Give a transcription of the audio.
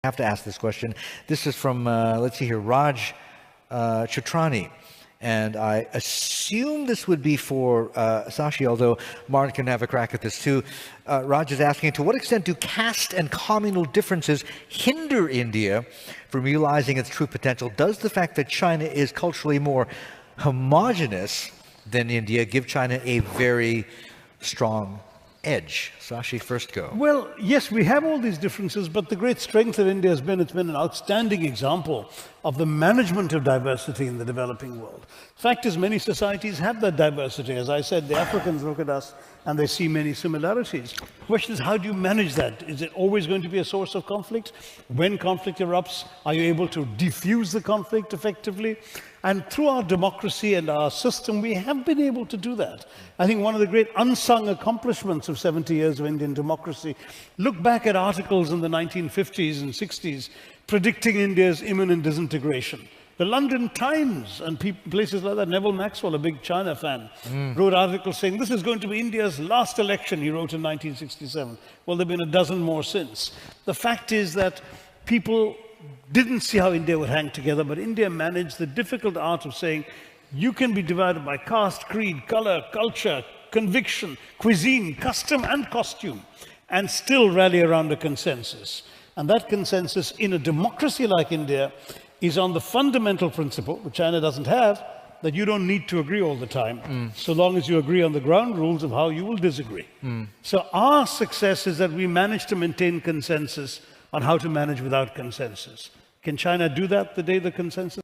have to ask this question. This is from, let's see here, Raj Chatrani. And I assume this would be for Shashi, although Martin can have a crack at this too. Raj is asking, to what extent do caste and communal differences hinder India from realizing its true potential? Does the fact that China is culturally more homogenous than India give China a very strong edge? Shashi, first go. Well, yes, we have all these differences, but the great strength of India has been, it's been an outstanding example of the management of diversity in the developing world. The fact is, many societies have that diversity. As I said, the Africans look at us and they see many similarities. The question is, how do you manage that? Is it always going to be a source of conflict? When conflict erupts, are you able to diffuse the conflict effectively? And through our democracy and our system, we have been able to do that. I think one of the great unsung accomplishments of 70 years of Indian democracy, look back at articles in the 1950s and 60s predicting India's imminent disintegration. The London Times and places like that, Neville Maxwell, a big China fan, wrote articles saying this is going to be India's last election, he wrote in 1967. Well, there have been a dozen more since. The fact is that people didn't see how India would hang together, but India managed the difficult art of saying you can be divided by caste, creed, color, culture, conviction, cuisine, custom, and costume, and still rally around a consensus. And that consensus in a democracy like India is on the fundamental principle, which China doesn't have, that you don't need to agree all the time, so long as you agree on the ground rules of how you will disagree. So our success is that we managed to maintain consensus on how to manage without consensus. Can China do that the day the consensus